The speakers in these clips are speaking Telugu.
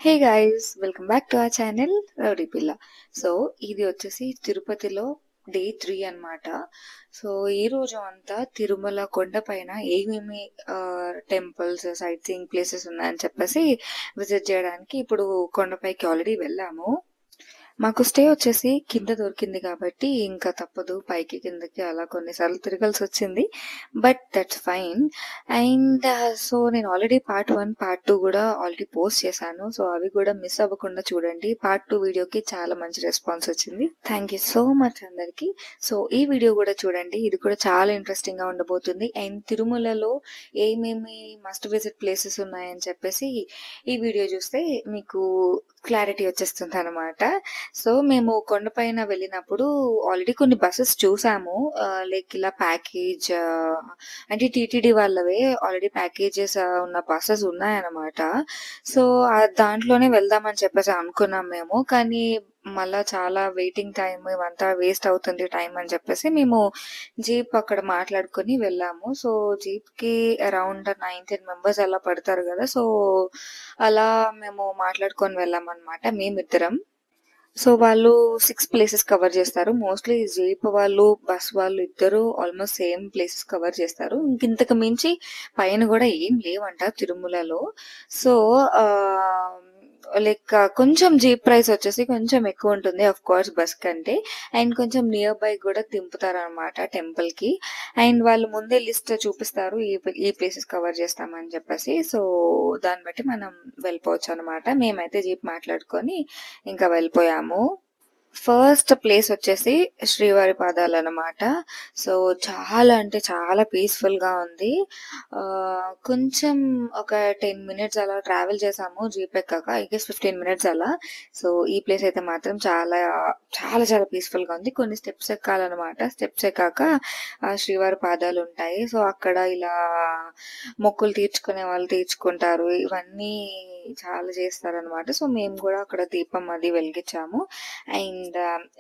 Hey guys, welcome back to our channel rowdy పిల్ల. సో ఇది వచ్చేసి తిరుపతిలో డే 3 అన్నమాట. సో ఈ రోజు అంతా తిరుమల కొండ పైన ఏమేమి టెంపుల్స్, సైట్ సీయింగ్ ప్లేసెస్ ఉన్నాయని చెప్పేసి విజిట్ చేయడానికి ఇప్పుడు కొండపైకి ఆల్రెడీ వెళ్ళాము. మాకు స్టే వచ్చేసి కింద దొరికింది కాబట్టి ఇంకా తప్పదు, పైకి కిందకి అలా కొన్నిసార్లు తిరగాల్సి వచ్చింది. But that's fine. And so నేను ఆల్రెడీ పార్ట్ 1, పార్ట్ 2 కూడా ఆల్రెడీ పోస్ట్ చేశాను. సో అవి కూడా మిస్ అవ్వకుండా చూడండి. పార్ట్ 2 వీడియోకి చాలా మంచి రెస్పాన్స్ వచ్చింది. థ్యాంక్ యూ సో మచ్ అందరికి. సో ఈ వీడియో కూడా చూడండి, ఇది కూడా చాలా ఇంట్రెస్టింగ్ గా ఉండబోతుంది. అండ్ తిరుమలలో ఏమేమి మస్ట్ విజిట్ ప్లేసెస్ ఉన్నాయని చెప్పేసి ఈ వీడియో చూస్తే మీకు క్లారిటీ వచ్చేస్తుంది అనమాట. సో మేము కొండపైన వెళ్ళినప్పుడు ఆల్రెడీ కొన్ని బస్సెస్ చూసాము. లైక్ ఇలా ప్యాకేజ్ అంటే టీటీడీ వాళ్ళవే ఆల్రెడీ ప్యాకేజెస్ ఉన్న బస్సెస్ ఉన్నాయన్నమాట. సో దాంట్లోనే వెళ్దామని చెప్పేసి అనుకున్నాం మేము. కానీ మళ్ళా చాలా వెయిటింగ్ టైం ఇవంతా వేస్ట్ అవుతుంది టైం అని చెప్పేసి మేము జీప్ అక్కడ మాట్లాడుకొని వెళ్ళాము. సో జీప్ కి అరౌండ్ 9-10 మెంబర్స్ అలా పడతారు కదా. సో అలా మేము మాట్లాడుకొని వెళ్ళాం అనమాట మేమిద్దరం. సో వాళ్ళు 6 ప్లేసెస్ కవర్ చేస్తారు. మోస్ట్లీ జీప్ వాళ్ళు, బస్ వాళ్ళు ఇద్దరు ఆల్మోస్ట్ సేమ్ ప్లేసెస్ కవర్ చేస్తారు. ఇంతకు మించి పైన కూడా ఏం లేవంట తిరుమలలో. సో లైక్ కొంచెం జీప్ ప్రైస్ వచ్చేసి కొంచెం ఎక్కువ ఉంటుంది ఆఫ్ కోర్స్ బస్ కంటే. అండ్ కొంచెం నియర్ బై కూడా దింపుతారు అనమాట టెంపుల్ కి. అండ్ వాళ్ళు ముందే లిస్ట్ చూపిస్తారు, ఈ ప్లేసెస్ కవర్ చేస్తామని చెప్పేసి. సో దాన్ని బట్టి మనం వెళ్ళిపోవచ్చు అనమాట. మేమైతే జీప్ మాట్లాడుకొని ఇంకా వెళ్ళిపోయాము. ఫస్ట్ ప్లేస్ వచ్చేసి శ్రీవారి పాదాలు అనమాట. సో చాలా అంటే చాలా పీస్ఫుల్ గా ఉంది. కొంచెం ఒక 10 మినిట్స్ అలా ట్రావెల్ చేసాము జీప్ ఎక్కాక, ఐ గెస్ 15 మినిట్స్ అలా. సో ఈ ప్లేస్ అయితే మాత్రం చాలా చాలా చాలా పీస్ఫుల్ గా ఉంది. కొన్ని స్టెప్స్ ఎక్కాలన్నమాట. స్టెప్స్ ఎక్కాక శ్రీవారి పాదాలు ఉంటాయి. సో అక్కడ ఇలా మొక్కులు తీర్చుకునే వాళ్ళు తీర్చుకుంటారు, ఇవన్నీ చాలా చేస్తారనమాట. సో మేము కూడా అక్కడ దీపం అది వెలిగించాము. And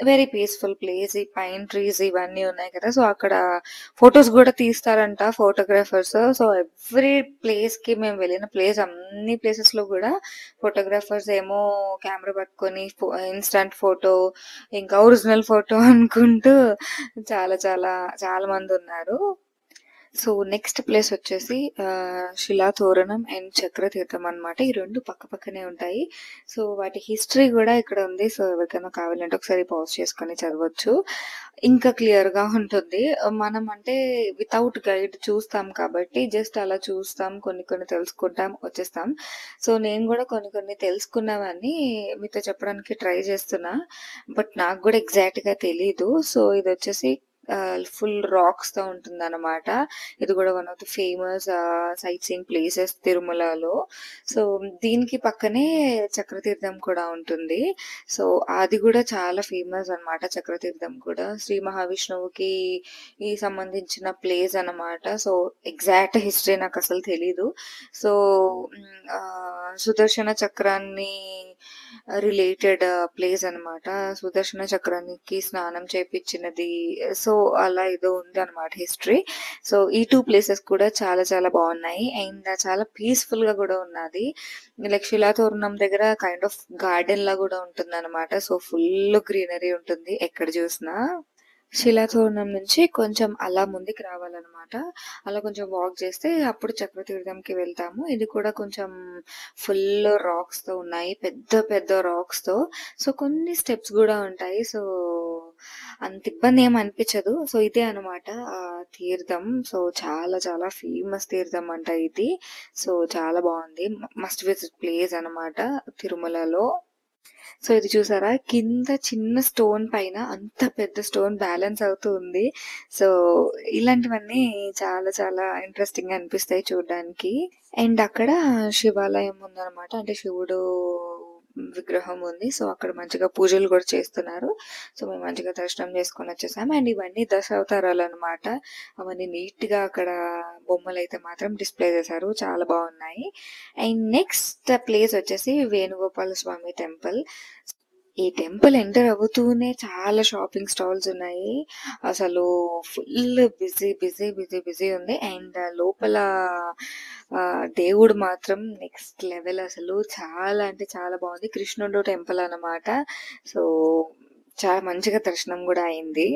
very peaceful place. ఈ పైన్ ట్రీస్ ఇవన్నీ ఉన్నాయి కదా. సో అక్కడ ఫొటోస్ కూడా తీస్తారంట ఫోటోగ్రాఫర్స్. సో ఎవ్రీ ప్లేస్ కి మేము వెళ్ళిన ప్లేస్, అన్ని ప్లేసెస్ లో కూడా ఫోటోగ్రాఫర్స్ ఏమో కెమెరా పట్టుకొని ఇన్స్టంట్ ఫోటో, ఇంకా ఒరిజినల్ ఫోటో అనుకుంటూ చాలా చాలా చాలా మంది ఉన్నారు. సో నెక్స్ట్ ప్లేస్ వచ్చేసి శిలాతోరణం అండ్ చక్రతీర్థం అనమాట. ఈ రెండు పక్క పక్కనే ఉంటాయి. సో వాటి హిస్టరీ కూడా ఇక్కడ ఉంది. సో ఎవరికైనా కావాలంటే ఒకసారి పాజ్ చేసుకొని చదవచ్చు, ఇంకా క్లియర్ గా ఉంటుంది. మనం అంటే వితౌట్ గైడ్ చూస్తాం కాబట్టి జస్ట్ అలా చూస్తాం, కొన్ని కొన్ని తెలుసుకుంటాం, వచ్చేస్తాం. సో నేను కూడా కొన్ని కొన్ని తెలుసుకున్నవన్నీ మీతో చెప్పడానికి ట్రై చేస్తున్నా, బట్ నాకు కూడా ఎగ్జాక్ట్ గా తెలీదు. సో ఇది వచ్చేసి ఫుల్ రాక్స్ తో ఉంటుంది అనమాట. ఇది కూడా one of the famous sight seeing places తిరుమలలో. సో దీనికి పక్కనే చక్రతీర్థం కూడా ఉంటుంది. సో అది కూడా చాలా ఫేమస్ అన్నమాట. చక్రతీర్థం కూడా శ్రీ మహావిష్ణువుకి ఈ సంబంధించిన ప్లేస్ అన్నమాట. సో ఎగ్జాక్ట్ హిస్టరీ నాకు అసలు తెలీదు. సో సుదర్శన చక్రాన్ని రిలేటెడ్ ప్లేస్ అన్నమాట. సుదర్శన చక్రానికి స్నానం చేపించినది. సో అలా ఏదో ఉంది అనమాట హిస్టరీ. సో ఈ 2 ప్లేసెస్ కూడా చాలా చాలా బాగున్నాయి. అండ్ చాలా పీస్ఫుల్ గా కూడా ఉన్నది. లైక్ శిలాతోరణం దగ్గర కైండ్ ఆఫ్ గార్డెన్ లా కూడా ఉంటుంది అనమాట. సో ఫుల్ గ్రీనరీ ఉంటుంది ఎక్కడ చూసినా. శిలాతోరణం నుంచి కొంచెం అలా ముందుకు రావాలన్నమాట. అలా కొంచెం వాక్ చేస్తే అప్పుడు చక్రతీర్థంకి వెళ్తాము. ఇది కూడా కొంచెం ఫుల్ రాక్స్ తో ఉన్నాయి, పెద్ద పెద్ద రాక్స్ తో. సో కొన్ని స్టెప్స్ కూడా ఉంటాయి. సో అంత ఇబ్బంది ఏం అనిపించదు. సో ఇదే అనమాట ఆ తీర్థం. సో చాలా చాలా ఫేమస్ తీర్థం అంట ఇది. సో చాలా బాగుంది, మస్ట్ విజిట్ ప్లేస్ అనమాట తిరుమలలో. సో ఇది చూసారా, కింద చిన్న స్టోన్ పైన అంత పెద్ద స్టోన్ బ్యాలెన్స్ అవుతూ ఉంది. సో ఇలాంటివన్నీ చాలా చాలా ఇంట్రెస్టింగ్ గా అనిపిస్తాయి చూడడానికి. అండ్ అక్కడ శివాలయం ఉందన్నమాట. అంటే శివుడు విగ్రహం ఉంది. సో అక్కడ మంచిగా పూజలు కూడా చేస్తున్నారు. సో మేము మంచిగా దర్శనం చేసుకొని వచ్చేసాము. అండ్ ఇవన్నీ దశావతారాలు అనమాట. అవన్నీ నీట్ గా అక్కడ బొమ్మలు అయితే మాత్రం డిస్ప్లే చేశారు, చాలా బాగున్నాయి. అండ్ నెక్స్ట్ ప్లేస్ వచ్చేసి వేణుగోపాల స్వామి టెంపుల్. ఈ టెంపుల్ ఎంటర్ అవుతూనే చాలా షాపింగ్ స్టాల్స్ ఉన్నాయి. అసలు ఫుల్ బిజీ ఉంది. అండ్ లోపల దేవుడు మాత్రం నెక్స్ట్ లెవెల్ అసలు. చాలా అంటే చాలా బాగుంది. కృష్ణుడు టెంపుల్ అన్నమాట. సో చాలా మంచిగా దర్శనం కూడా అయింది.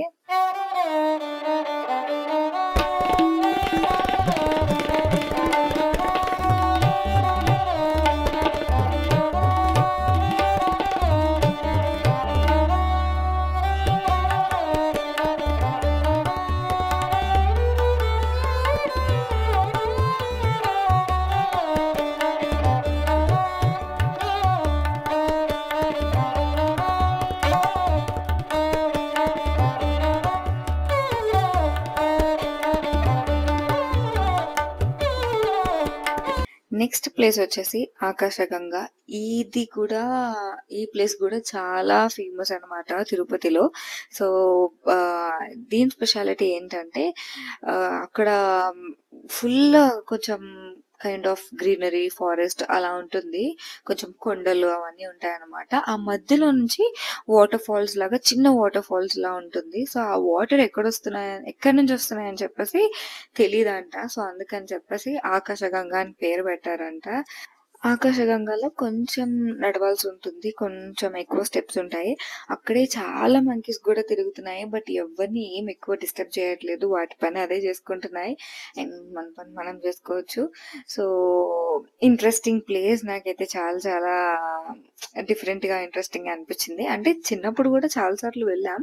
నెక్స్ట్ ప్లేస్ వచ్చేసి ఆకాశగంగా. ఇది కూడా ఈ ప్లేస్ కూడా చాలా ఫేమస్ అన్నమాట తిరుపతిలో. సో దీని స్పెషాలిటీ ఏంటంటే అక్కడ ఫుల్ కొంచెం కైండ్ ఆఫ్ గ్రీనరీ, ఫారెస్ట్ అలా ఉంటుంది. కొంచెం కొండలు అవన్నీ ఉంటాయన్నమాట. ఆ మధ్యలో నుంచి వాటర్ ఫాల్స్ లాగా చిన్న వాటర్ ఫాల్స్ లా ఉంటుంది. సో ఆ వాటర్ ఎక్కడి నుంచి వస్తున్నాయని చెప్పేసి తెలీదంట. సో అందుకని చెప్పేసి ఆకాశగంగా అని పేరు పెట్టారంట. ఆకాశగంగాలో కొంచెం నడవాల్సి ఉంటుంది. కొంచెం ఎక్కువ స్టెప్స్ ఉంటాయి. అక్కడే చాలా మంకీస్ కూడా తిరుగుతున్నాయి. బట్ ఎవరిని ఏం ఎక్కువ డిస్టర్బ్ చేయట్లేదు. వాటి పని అదే చేసుకుంటున్నాయి. అండ్ మన పని మనం చేసుకోవచ్చు. So interesting place. నాకైతే చాలా చాలా డిఫరెంట్ గా ఇంట్రెస్టింగ్ గా అనిపించింది. అంటే చిన్నప్పుడు కూడా చాలా సార్లు వెళ్ళాం.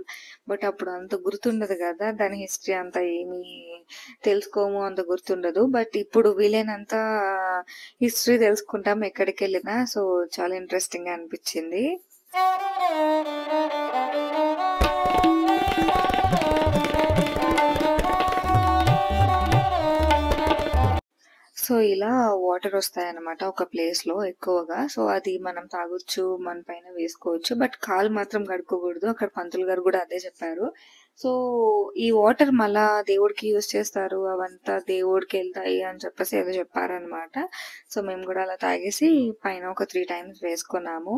బట్ అప్పుడు అంత గుర్తుండదు కదా. దాని హిస్టరీ అంతా ఏమి తెలుసుకోము, అంత గుర్తుండదు. బట్ ఇప్పుడు వీలైనంత హిస్టరీ తెలుసుకుంటాం ఎక్కడికెళ్ళినా. సో చాలా ఇంట్రెస్టింగ్ గా అనిపించింది. సో ఇలా వాటర్ వస్తాయన్నమాట ఒక ప్లేస్ లో ఎక్కువగా. సో అది మనం తాగొచ్చు, మన పైన వేసుకోవచ్చు. బట్ కాలు మాత్రం కడుక్కోకూడదు. అక్కడ పంతులు గారు కూడా అదే చెప్పారు. సో ఈ వాటర్ మళ్ళా దేవుడికి యూజ్ చేస్తారు, అవంతా దేవుడికి వెళ్తాయి అని చెప్పేసి ఏదో చెప్పారనమాట. సో మేము కూడా అలా తాగేసి పైన ఒక 3 టైమ్స్ వేసుకున్నాము.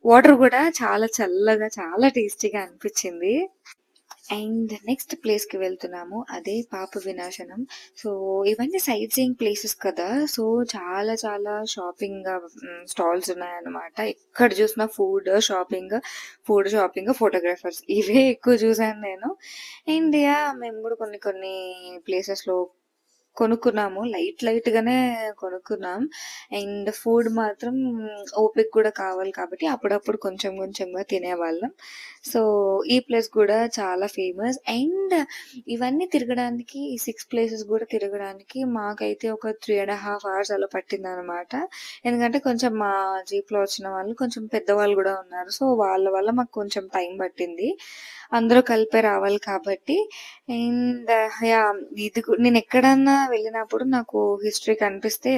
వాటర్ కూడా చాలా చల్లగా, చాలా టేస్టీగా అనిపించింది. అండ్ నెక్స్ట్ ప్లేస్ కి వెళ్తున్నాము. అదే పాప వినాశనం. సో ఇవన్నీ సైట్ సీయింగ్ ప్లేసెస్ కదా. సో చాలా చాలా షాపింగ్ స్టాల్స్ ఉన్నాయన్నమాట. ఎక్కడ చూసినా ఫుడ్ షాపింగ్, ఫోటోగ్రాఫర్స్ ఇవే ఎక్కువ చూసాను నేను. అండ్ మేము కూడా కొన్ని కొన్ని ప్లేసెస్ లో కొనుక్కున్నాము. లైట్ గానే కొనుక్కున్నాం. అండ్ ఫుడ్ మాత్రం ఓపిక కూడా కావాలి కాబట్టి అప్పుడప్పుడు కొంచెం కొంచెంగా తినేవాళ్ళం. సో ఈ ప్లేస్ కూడా చాలా ఫేమస్. అండ్ ఇవన్నీ తిరగడానికి, ఈ 6 ప్లేసెస్ కూడా తిరగడానికి మాకైతే ఒక 3.5 hours అలా పట్టిందనమాట. ఎందుకంటే కొంచెం మా జీప్ లో వచ్చిన వాళ్ళు కొంచెం పెద్దవాళ్ళు కూడా ఉన్నారు. సో వాళ్ళ వల్ల మాకు కొంచెం టైం పట్టింది. అందరూ కలిపే రావాలి కాబట్టి. అండ్ నేను ఎక్కడన్నా వెళ్ళినప్పుడు నాకు హిస్టరీ కనిపిస్తే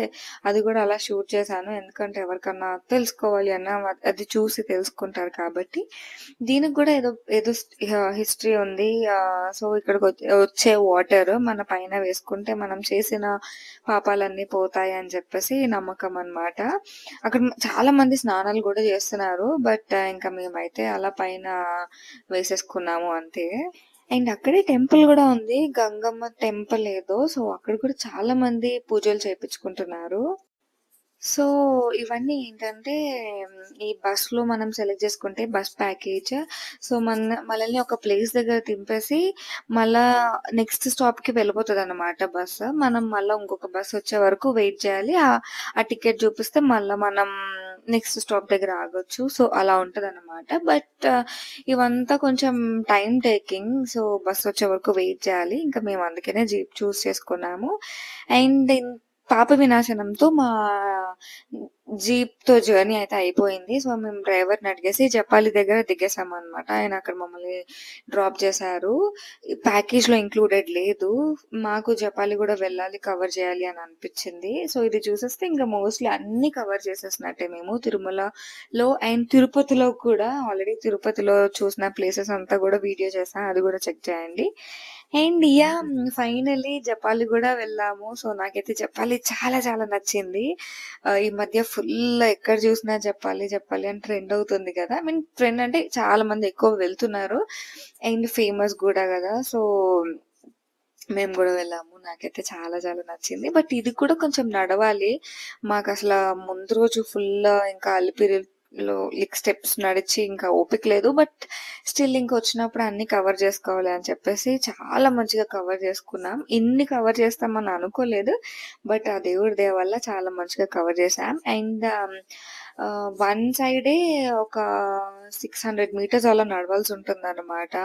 అది కూడా అలా షూట్ చేశాను. ఎందుకంటే ఎవరికన్నా తెలుసుకోవాలి అన్న అది చూసి తెలుసుకుంటారు కాబట్టి. దీనికి కూడా ఏదో ఏదో హిస్టరీ ఉంది. సో ఇక్కడికి వచ్చే వాటర్ మన పైన వేసుకుంటే మనం చేసిన పాపాలన్నీ పోతాయి అని చెప్పేసి నమ్మకం అన్నమాట. అక్కడ చాలా మంది స్నానాలు కూడా చేస్తున్నారు. బట్ ఇంకా మేమైతే అలా పైన వేసేసుకున్నాము అంతే. అండ్ అక్కడే టెంపుల్ కూడా ఉంది. గంగమ్మ టెంపుల్ ఏదో. సో అక్కడ కూడా చాలా మంది పూజలు చేపించుకుంటున్నారు. సో ఇవన్నీ ఏంటంటే ఈ బస్ లో మనం సెలెక్ట్ చేసుకుంటే బస్ ప్యాకేజ్. సో మనల్ని ఒక ప్లేస్ దగ్గర దింపేసి మళ్ళా నెక్స్ట్ స్టాప్ కి వెళ్ళిపోతుంది అన్నమాట బస్. మనం మళ్ళా ఇంకొక బస్ వచ్చే వరకు వెయిట్ చేయాలి. ఆ టికెట్ చూపిస్తే మళ్ళా మనం నెక్స్ట్ స్టాప్ దగ్గర ఆగొచ్చు. సో అలా ఉంటది అనమాట. బట్ ఇవంతా కొంచెం టైం టేకింగ్. సో బస్ వచ్చే వరకు వెయిట్ చేయాలి. ఇంకా మేము అందుకనే జీప్ చూస్ చేసుకున్నాము. అండ్ పాప వినాశనంతో మా జీప్ తో జర్నీ అయితే అయిపోయింది. సో మేము డ్రైవర్ని అడిగేసి జపాలి దగ్గర దిగేసాం అనమాట. ఆయన అక్కడ మమ్మల్ని డ్రాప్ చేశారు. ప్యాకేజ్ లో ఇంక్లూడెడ్ లేదు. మాకు జపాలి కూడా వెళ్ళాలి, కవర్ చేయాలి అని అనిపించింది. సో ఇది చూసేస్తే ఇంకా మోస్ట్లీ అన్ని కవర్ చేసేసినట్టే మేము తిరుమలలో. అండ్ తిరుపతిలో కూడా ఆల్రెడీ తిరుపతిలో చూసిన ప్లేసెస్ అంతా కూడా వీడియో చేశాను. అది కూడా చెక్ చేయండి. అండ్ ఫైనల్లీ జపాలి కూడా వెళ్ళాము. సో నాకైతే జపాలి చాలా చాలా నచ్చింది. ఈ మధ్య ఫుల్ ఎక్కడ చూసినా చెప్పాలి, చెప్పాలి అని ట్రెండ్ అవుతుంది కదా! ఐ మీన్ ట్రెండ్ అంటే చాలా మంది ఎక్కువ వెళ్తున్నారు. అండ్ ఫేమస్ గూడా గదా! సో, మేము గూడా వెళ్ళాము. నాకైతే చాలా చాలా నచ్చింది. బట్ ఇది కూడా కొంచెం నడవాలి. మాకసల ముందు రోజు ఇంకా అలిపిరిలో స్టెప్స్ నడిచి ఇంకా ఓపిక లేదు. బట్ స్టిల్ ఇంకొచ్చినప్పుడు అన్నీ కవర్ జేసుకోవాలి అని చెప్పేసి చాలా మంచిగా కవర్ జేసుకున్నాం. ఇన్ని కవర్ చేస్తామని అనుకోలేదు. బట్ ఆ దేవుడి దయ వల్ల చాలా మంచిగా కవర్ చేశాం. అండ్ వన్ సైడే ఒక 600 మీటర్స్ అలా నడవాల్సుంటుందనమాట.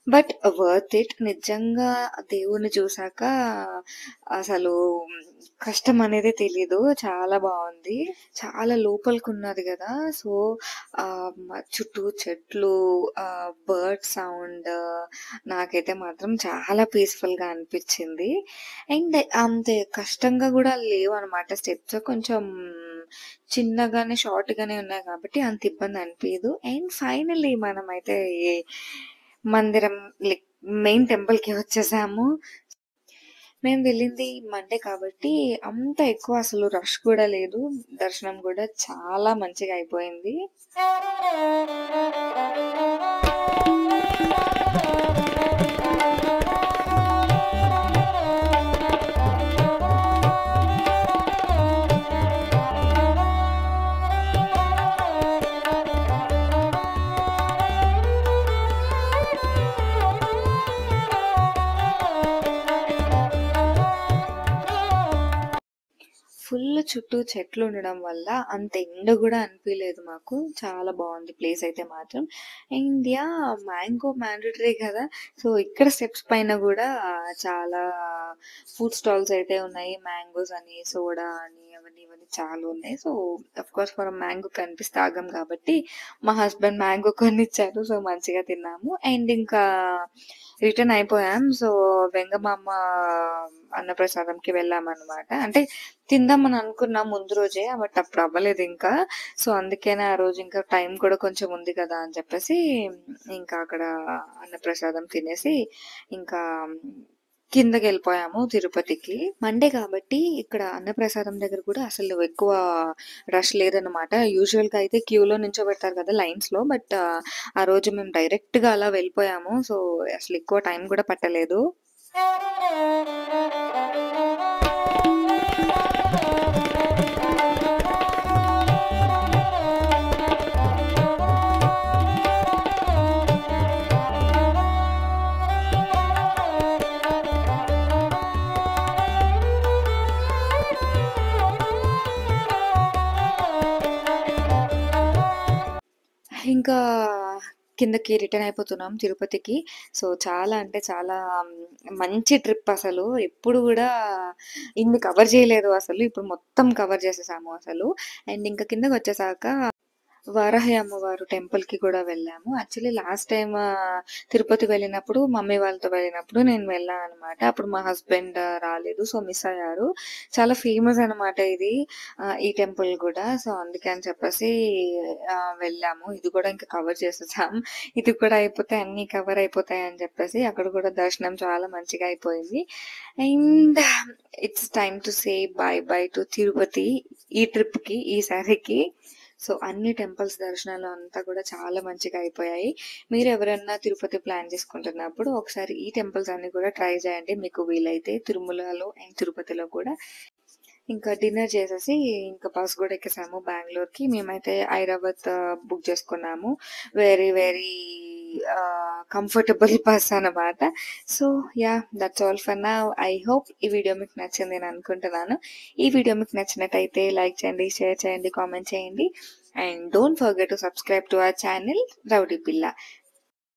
But worth it. నిజంగా దేవుడిని చూసాక అసలు కష్టం అనేదే తెలీదు. చాలా బావుంది. చాలా లోపలికున్నది గదా! సో, చుట్టూ చెట్లు, బర్డ్ సౌండ్ నాకైతే మాత్రం చాలా పీస్‌ఫుల్‌గా అనిపిచ్చింది. అండ్ అంత కష్టంగా గూడా లేవనమాట స్టెప్స్. కొంచెం చిన్నగానే, షార్ట్‌గానే ఉన్నాయి కాబట్టి అంత ఇబ్బంది అనిపియదు. అండ్ ఫైనల్లీ మనమైతే మందిరం లైక్ మెయిన్ టెంపుల్‌కి వచ్చేసాము. మేము వెళ్ళింది మండే కాబట్టి అంత ఎక్కువ అసలు రష్ కూడా లేదు. దర్శనం గూడా చాలా మంచిగా అయిపోయింది. చుట్టూ చెట్లుండడం వల్ల అంత ఎండ గూడా అనిపియలేదు మాకు. చాలా బావుంది ప్లేస్ అయితే మాత్రం. అండ్ మ్యాంగో మ్యాండేటరీ గదా! సో, ఇక్కడ స్టెప్స్ పైన గూడా చాలా ఫుడ్ స్టాల్స్ అయితే ఉన్నాయి. మ్యాంగోస్ అని, సోడా అని అవన్నీ ఇవన్నీ చాలా ఉన్నాయి. సో, ఆఫ్‌కోర్స్ మనం మ్యాంగో కనిపిస్తే ఆగం కాబట్టి మా హస్బెండ్ మ్యాంగో కొనిచ్చారు. సో, మంచిగా తిన్నాము. అండ్ ఇంకా రిటర్న్ అయిపోయాం. సో, వెంగమాంబ అన్నప్రసాదంకి వెళ్ళామనమాట. అంటే తిందామని అనుకున్నాం ముందు రోజే. బట్ అప్పుడు అవ్వలేదింకా. సో, అందుకనే ఆ రోజు ఇంకా టైం కూడా కొంచెం ఉంది కదా అని చెప్పేసి ఇంకా అక్కడ అన్నప్రసాదం తినేసి ఇంకా కిందకెళ్ళిపోయాము తిరుపతికి. మండే కాబట్టి ఇక్కడ అన్నప్రసాదం దగ్గర కూడా అసలు ఎక్కువ రష్ లేదనమాట. యూజువల్‌గా అయితే క్యూలో నించోబెడతారు కదా లైన్స్‌లో. బట్ ఆ రోజు మేము డైరెక్ట్‌గా అలా వెళ్ళిపోయాము. సో, అసలు ఎక్కువ టైం కూడా పట్టలేదు. ఇంకా కిందకి రిటర్న్ అయిపోతున్నాం తిరుపతికి. సో, చాలా అంటే చాలా మంచి ట్రిప్ అసలు. ఎప్పుడు గూడా ఇన్ని కవర్ చేయలేదు అసలు. ఇప్పుడు మొత్తం కవర్ చేసేసాము అసలు. అండ్ ఇంకా కిందకొచ్చేసాక వారాహి అమ్మవారు టెంపుల్‌కి కూడా వెళ్ళాము. యాక్చువల్లీ లాస్ట్ టైమ్ తిరుపతి వెళ్ళినప్పుడు మమ్మీ వాళ్ళతో వెళ్ళినప్పుడు నేను వెళ్ళాననమాట. అప్పుడు మా హస్బెండ్ రాలేదు. సో, మిస్ అయ్యారు. చాలా ఫేమస్ అనమాట ఇది. ఈ టెంపుల్ గూడా. సో, అందుకని చెప్పేసి వెళ్ళాము. ఇది కూడా ఇంకా కవర్ చేసేసాం. ఇది కూడా అయిపోతే అన్నీ కవర్ అయిపోతాయని చెప్పేసి అక్కడ కూడా దర్శనం చాలా మంచిగా అయిపోయింది. And it's time to say by by to Tirupati ఈ ట్రిప్‌కి ఈసారికి. సో, అన్ని టెంపుల్స్ దర్శనాలు అంతా కూడా చాలా మంచిగా అయిపోయాయి. మీరెవరన్నా తిరుపతి ప్లాన్ చేసుకుంటున్నప్పుడు ఒకసారి ఈ టెంపుల్స్ అన్నీ కూడా ట్రై చేయండి. మీకు వీలైతే తిరుమలలో అండ్ తిరుపతిలో కూడా. ఇంకా డిన్నర్ చేసేసి ఇంకా బస్ కూడా ఎక్కేసాము బెంగుళూరుకి. మేమైతే ఐరావత్ బుక్ చేసుకున్నాము. వెరీ వెరీ కంఫర్టబుల్ బస్ అనమాట. So, that's all for now. I hope ఈ వీడియో మీకు నచ్చింది అని అనుకుంటున్నాను. ఈ వీడియో మీకు నచ్చినట్టయితే లైక్ చేయండి, షేర్ చేయండి, కామెంట్ చేయండి. And don't forget to subscribe to our channel rowdy పిల్ల.